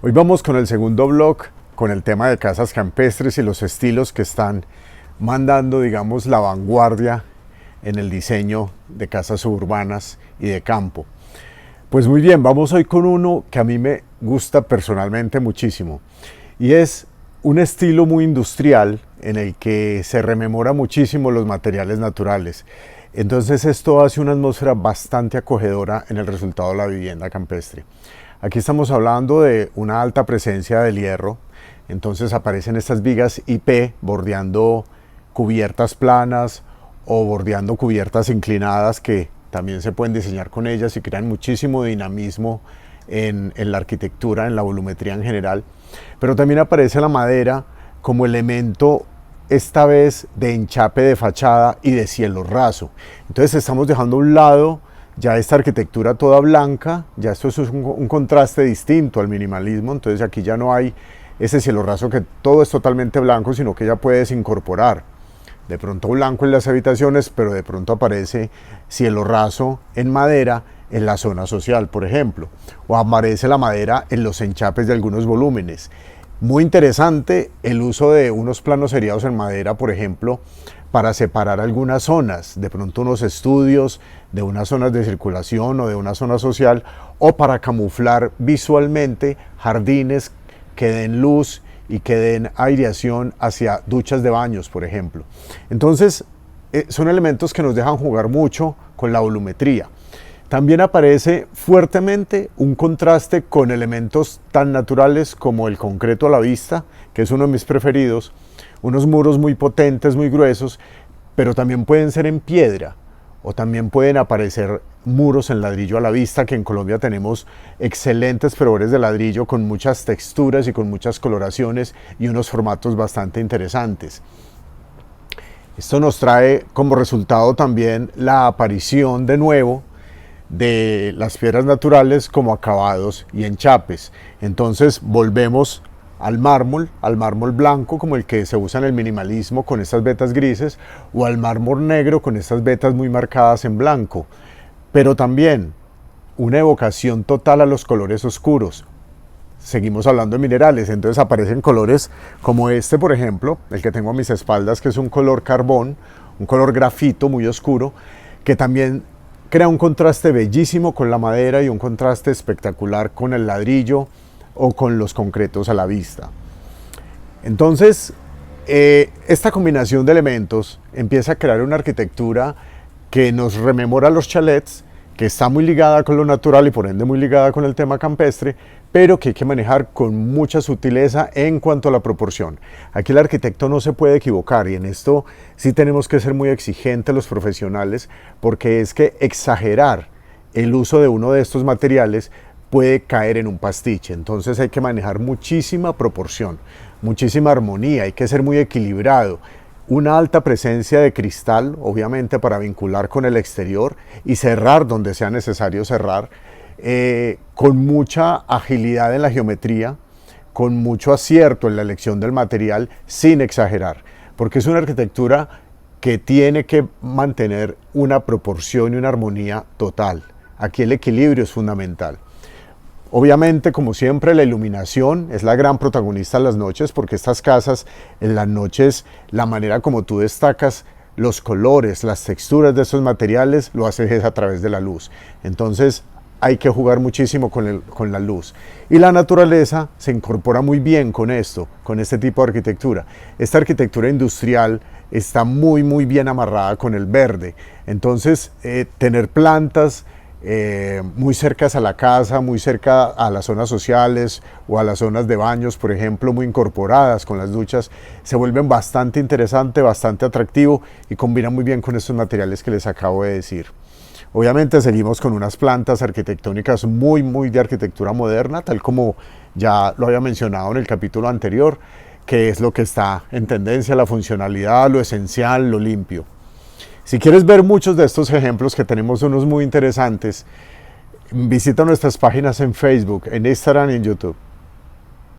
Hoy vamos con el segundo blog, con el tema de casas campestres y los estilos que están mandando, digamos, la vanguardia en el diseño de casas suburbanas y de campo. Pues muy bien, vamos hoy con uno que a mí me gusta personalmente muchísimo y es un estilo muy industrial en el que se rememora muchísimo los materiales naturales. Entonces esto hace una atmósfera bastante acogedora en el resultado de la vivienda campestre. Aquí estamos hablando de una alta presencia del hierro, entonces aparecen estas vigas IP bordeando cubiertas planas o bordeando cubiertas inclinadas que también se pueden diseñar con ellas y crean muchísimo dinamismo en la arquitectura, en la volumetría en general. Pero también aparece la madera como elemento esta vez de enchape de fachada y de cielo raso. Entonces estamos dejando a un lado ya esta arquitectura toda blanca, ya esto es un contraste distinto al minimalismo, entonces aquí ya no hay ese cielo raso que todo es totalmente blanco, sino que ya puedes incorporar de pronto blanco en las habitaciones, pero de pronto aparece cielo raso en madera en la zona social, por ejemplo, o aparece la madera en los enchapes de algunos volúmenes. Muy interesante el uso de unos planos seriados en madera, por ejemplo, para separar algunas zonas, de pronto unos estudios de unas zonas de circulación o de una zona social, o para camuflar visualmente jardines que den luz y que den aireación hacia duchas de baños, por ejemplo. Entonces, son elementos que nos dejan jugar mucho con la volumetría. También aparece fuertemente un contraste con elementos tan naturales como el concreto a la vista, que es uno de mis preferidos, unos muros muy potentes, muy gruesos, pero también pueden ser en piedra o también pueden aparecer muros en ladrillo a la vista, que en Colombia tenemos excelentes proveedores de ladrillo con muchas texturas y con muchas coloraciones y unos formatos bastante interesantes. Esto nos trae como resultado también la aparición de nuevo de las piedras naturales como acabados y enchapes. Entonces volvemos al mármol blanco como el que se usa en el minimalismo con estas vetas grises, o al mármol negro con estas vetas muy marcadas en blanco, pero también una evocación total a los colores oscuros. Seguimos hablando de minerales, entonces aparecen colores como este, por ejemplo, el que tengo a mis espaldas, que es un color carbón, un color grafito muy oscuro, que también crea un contraste bellísimo con la madera y un contraste espectacular con el ladrillo o con los concretos a la vista. Entonces, esta combinación de elementos empieza a crear una arquitectura que nos rememora los chalets, que está muy ligada con lo natural y por ende muy ligada con el tema campestre, pero que hay que manejar con mucha sutileza en cuanto a la proporción. Aquí el arquitecto no se puede equivocar y en esto sí tenemos que ser muy exigentes los profesionales, porque es que exagerar el uso de uno de estos materiales puede caer en un pastiche. Entonces hay que manejar muchísima proporción, muchísima armonía, hay que ser muy equilibrado. Una alta presencia de cristal, obviamente para vincular con el exterior y cerrar donde sea necesario cerrar, con mucha agilidad en la geometría, con mucho acierto en la elección del material, sin exagerar, porque es una arquitectura que tiene que mantener una proporción y una armonía total. Aquí el equilibrio es fundamental. Obviamente, como siempre, la iluminación es la gran protagonista en las noches, porque estas casas en las noches, la manera como tú destacas los colores, las texturas de estos materiales, lo haces a través de la luz. Entonces hay que jugar muchísimo con la luz. Y la naturaleza se incorpora muy bien con esto, con este tipo de arquitectura. Esta arquitectura industrial está muy bien amarrada con el verde. Entonces, tener plantas muy cercas a la casa, muy cerca a las zonas sociales o a las zonas de baños, por ejemplo, muy incorporadas con las duchas, se vuelven bastante interesante, bastante atractivo y combina muy bien con estos materiales que les acabo de decir. Obviamente seguimos con unas plantas arquitectónicas muy de arquitectura moderna, tal como ya lo había mencionado en el capítulo anterior, que es lo que está en tendencia: la funcionalidad, lo esencial, lo limpio. Si quieres ver muchos de estos ejemplos, que tenemos unos muy interesantes, visita nuestras páginas en Facebook, en Instagram y en YouTube.